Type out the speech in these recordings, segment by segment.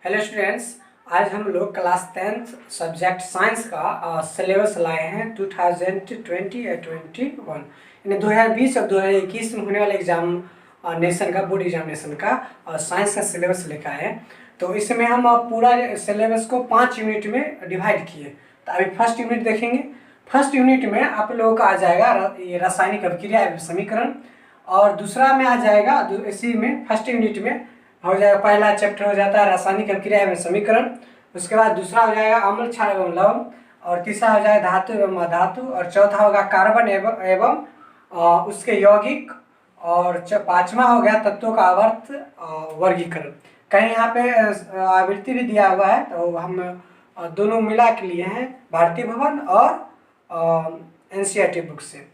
Hello students, आज हम लोग क्लास 10th सब्जेक्ट साइंस का सिलेबस लाए हैं 2020 या 21 यानी 2020 और 2021 में होने वाले एग्जाम नेशन का बोर्ड एग्जामिनेशन का साइंस का सिलेबस लेकर आए हैं। तो इसमें हम पूरा सिलेबस को 5 यूनिट में डिवाइड किए। तो अभी फर्स्ट यूनिट देखेंगे। फर्स्ट यूनिट में आप लोगों का आ जाएगा ये रासायनिक अभिक्रिया एवं समीकरण, और दूसरा में आ जाएगा इसी में फर्स्ट यूनिट में हो जाएगा पहला चैप्टर हो जाता है रासायनिक अभिक्रिया एवं समीकरण। उसके बाद दूसरा हो जाएगा अम्ल क्षार एवं लवण, और तीसरा हो जाएगा धातु एवं अधातु, और चौथा होगा कार्बन एवं उसके यौगिक, और पांचवा हो गया तत्वों का आवर्त वर्गीकरण। कहीं यहाँ पे आवृत्ति भी दिया हुआ है, तो हम दोनों मिला के लिए हैं भारतीय भवन और एनसीईआरटी बुक से।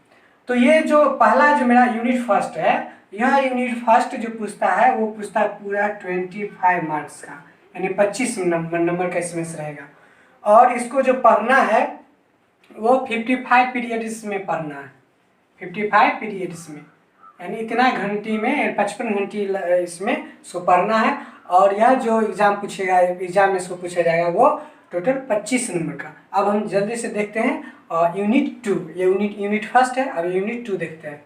तो ये जो पहला जो मेरा यूनिट फर्स्ट है, यह यूनिट फर्स्ट जो पूछता है वो पूछता है पूरा 25 मार्क्स का, यानी 25 नंबर का इसमें से रहेगा। और इसको जो पढ़ना है वो 55 पीरियड्स में पढ़ना है, 55 पीरियड्स में, यानी इतना घंटी में 55 घंटी इसमें इसको पढ़ना है। और यह जो एग्जाम पूछेगा, एग्जाम में इसको पूछा जाएगा वो टोटल 25 नंबर का। अब हम जल्दी से देखते हैं यूनिट 2। ये यूनिट फर्स्ट है, अब यूनिट 2 देखते हैं।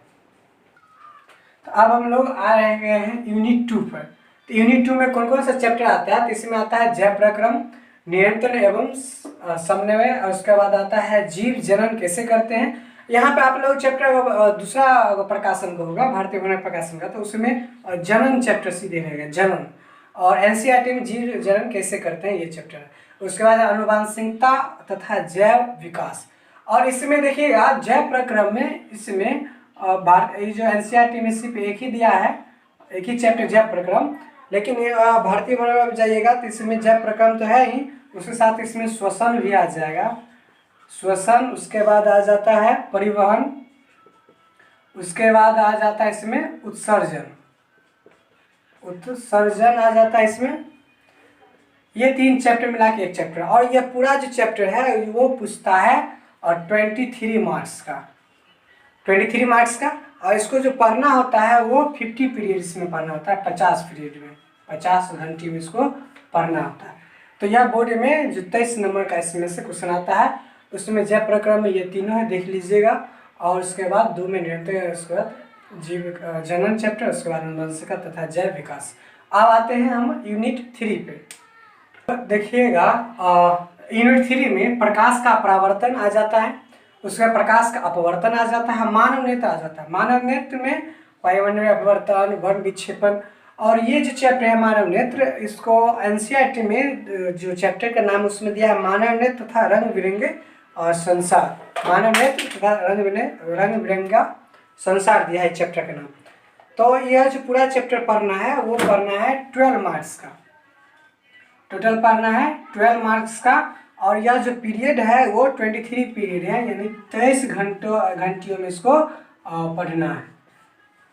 तो अब हम लोग आ रहे हैं यूनिट 2 पर। तो यूनिट 2 में कौन कौन सा चैप्टर आता है? तो इसमें आता है जैव प्रक्रम, नियंत्रण एवं समन्वय, और उसके बाद आता है जीव जनन कैसे करते हैं। यहाँ पे आप लोग चैप्टर दूसरा प्रकाशन का होगा, भारतीय भवन प्रकाशन का, तो उसमें जनन चैप्टर सीधे रहेगा, जनन। और एनसीईआरटी में जीव जनन कैसे करते हैं ये चैप्टर है। उसके बाद अनुवांशिकता तथा जैव विकास। और इसमें देखिएगा जैव प्रक्रम में इसमें ये जो एनसीईआरटी में सिर्फ एक ही दिया है, एक ही चैप्टर जैव प्रक्रम, लेकिन भारतीय भवन में जाइएगा तो इसमें जैव प्रक्रम तो है ही, उसके साथ इसमें श्वसन भी आ जाएगा, श्वसन। उसके बाद आ जाता है परिवहन, उसके बाद आ जाता है इसमें उत्सर्जन, उत्सर्जन आ जाता है इसमें। ये 3 चैप्टर मिला के एक चैप्टर, और ये पूरा जो चैप्टर है वो पूछता है और 23 मार्क्स का, 23 मार्क्स का। और इसको जो पढ़ना होता है वो 50 पीरियड्स में पढ़ना होता है, 50 पीरियड में, 50 घंटे में इसको पढ़ना होता है। तो यह बोर्ड में जो 23 नंबर का इसमें से क्वेश्चन आता है, उसमें जैव प्रक्रम में ये तीनों है, देख लीजिएगा। और उसके बाद 2 में नियंत्रण, उसके बाद जीव जनन चैप्टर, उसके बाद अनुवंशिकता तथा जैव विकास। अब आते हैं हम यूनिट 3 पे। देखिएगा यूनिट 3 में प्रकाश का परावर्तन आ जाता है, उसका प्रकाश का अपवर्तन आ जाता है, मानव नेत्र आ जाता है। मानव नेत्र में वायुमंडलीय अपवर्तन, वर्ण विक्षेपण, और ये जो चैप्टर है मानव नेत्र, इसको एनसीईआरटी में जो चैप्टर का नाम उसमें दिया है मानव नेत्र तथा रंग बिरंगे और संसार, मानव नेत्र तथा रंग बिरंगा संसार दिया है चैप्टर का नाम। तो यह जो पूरा चैप्टर पढ़ना है वो पढ़ना है 12 मार्क्स का, टोटल पढ़ना है 12 मार्क्स का। और यह जो पीरियड है वो 23 पीरियड है, यानी 23 घंटियों में इसको पढ़ना है,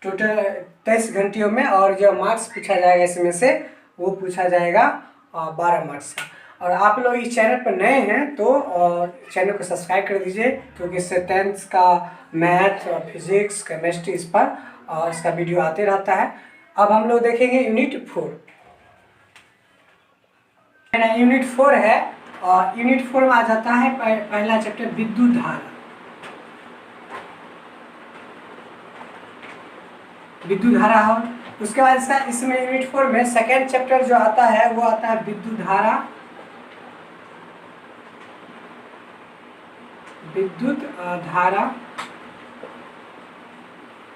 टोटल 23 घंटियों में। और जो मार्क्स पूछा जाएगा इसमें से वो पूछा जाएगा 12 मार्क्स का। और आप लोग इस चैनल पर नए हैं तो चैनल को सब्सक्राइब कर दीजिए, क्योंकि इससे 10th का मैथ, फिजिक्स, केमिस्ट्री इस पर इसका वीडियो आते रहता है। अब हम लोग देखेंगे यूनिट 4। यूनिट 4 है, और यूनिट 4 में आ जाता है पहला चैप्टर विद्युत धारा, विद्युत धारा हो। उसके बाद इसका इसमें यूनिट 4 में सेकेंड चैप्टर जो आता है वो आता है विद्युत धारा,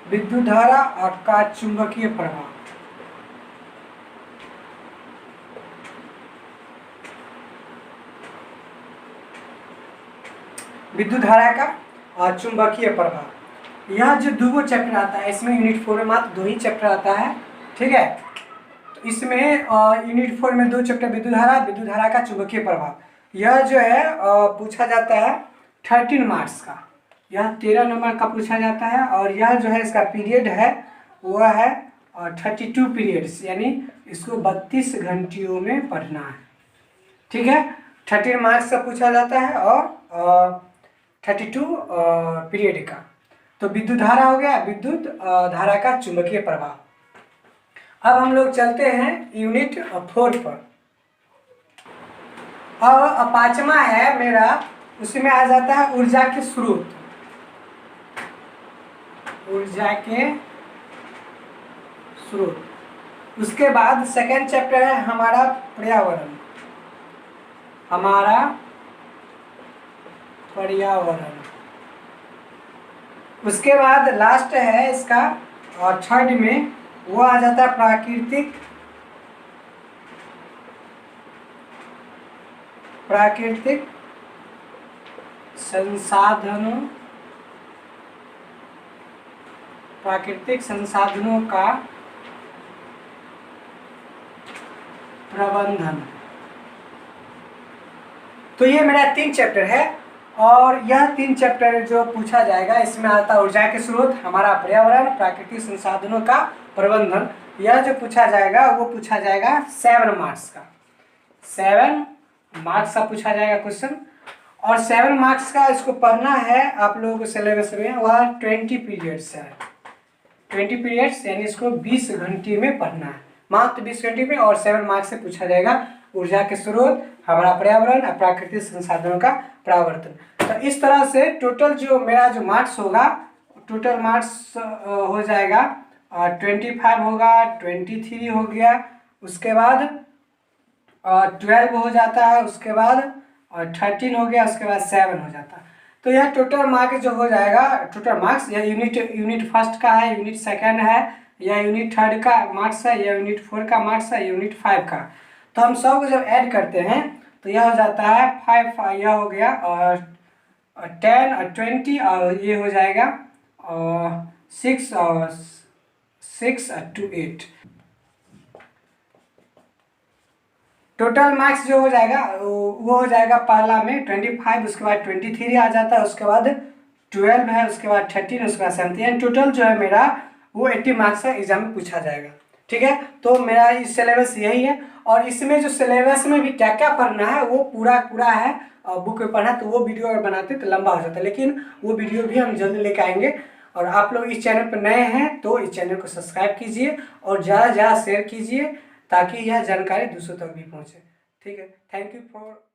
विद्युत धारा का चुंबकीय प्रभाव। विद्युत धारा का चुंबकीय प्रभाव, यह जो 2 चैप्टर आता है इसमें यूनिट 4 में मात्र 2 ही चैप्टर आता है, ठीक है। तो इसमें यूनिट 4 में 2 चैप्टर विद्युत धारा का चुंबकीय प्रभाव। यह जो है पूछा जाता है 13 मार्क्स का, यह 13 नंबर का पूछा जाता है। और यह जो है इसका पीरियड है वह है 32 पीरियड्स, यानी इसको 32 घंटियों में पढ़ना है, ठीक है। 13 मार्क्स का पूछा जाता है और 32 पीरियड का। तो विद्युत धारा हो गया, विद्युत धारा का चुंबकीय प्रभाव। अब हम लोग चलते हैं यूनिट 4 पर। और पांचवा है मेरा, उसमें आ जाता है ऊर्जा के स्रोत, ऊर्जा के स्रोत। उसके बाद सेकेंड चैप्टर है हमारा पर्यावरण, हमारा पर्यावरण। उसके बाद लास्ट है इसका और थर्ड में वो आ जाता है प्राकृतिक संसाधनों, प्राकृतिक संसाधनों का प्रबंधन। तो ये मेरा 3 चैप्टर है और यह 3 चैप्टर जो पूछा जाएगा इसमें आता है ऊर्जा के स्रोत, हमारा पर्यावरण, प्राकृतिक संसाधनों का प्रबंधन। यह जो पूछा जाएगा वो पूछा जाएगा 7 मार्क्स का, 7 मार्क्स का पूछा जाएगा क्वेश्चन। और 7 मार्क्स का इसको पढ़ना है आप लोगों को सिलेबस में, वह 20 पीरियड्स है, 20 पीरियड्स यानी इसको 20 घंटे में पढ़ना है, मात्र 20 घंटे में। और 7 मार्क्स से पूछा जाएगा ऊर्जा के स्रोत, हमारा पर्यावरण और प्राकृतिक संसाधनों का प्रवर्तन। तो इस तरह से टोटल जो मेरा जो मार्क्स होगा, टोटल मार्क्स हो जाएगा 25 होगा, 23 हो गया, उसके बाद 12 हो जाता है, उसके बाद 13 हो गया, उसके बाद 7 हो जाता है। तो यह टोटल मार्क्स जो हो जाएगा, टोटल मार्क्स यह यूनिट फर्स्ट का है, यूनिट सेकेंड है, या यूनिट थर्ड का मार्क्स है, या यूनिट 4 का मार्क्स है, यूनिट 5 का। तो हम सब जब ऐड करते हैं तो यह हो जाता है 5, यह हो गया और 10 और 20 और ये हो जाएगा और 6 और 2 8। टोटल मार्क्स जो हो जाएगा वो हो जाएगा पहला में 25, उसके बाद 23 आ जाता है, उसके बाद 12 है, उसके बाद 13, उसके बाद 17। टोटल जो है मेरा वो 80 मार्क्स का एग्जाम में पूछा जाएगा। ठीक है, तो मेरा इस सिलेबस यही है। और इसमें जो सिलेबस में भी क्या क्या पढ़ना है वो पूरा है बुक में पढ़ना, तो वो वीडियो अगर बनाते तो लंबा हो जाता है, लेकिन वो वीडियो भी हम जल्दी लेके आएंगे। और आप लोग इस चैनल पर नए हैं तो इस चैनल को सब्सक्राइब कीजिए और ज़्यादा से ज़्यादा शेयर कीजिए ताकि यह जानकारी दूसरों तक भी पहुँचे। ठीक है, थैंक यू फॉर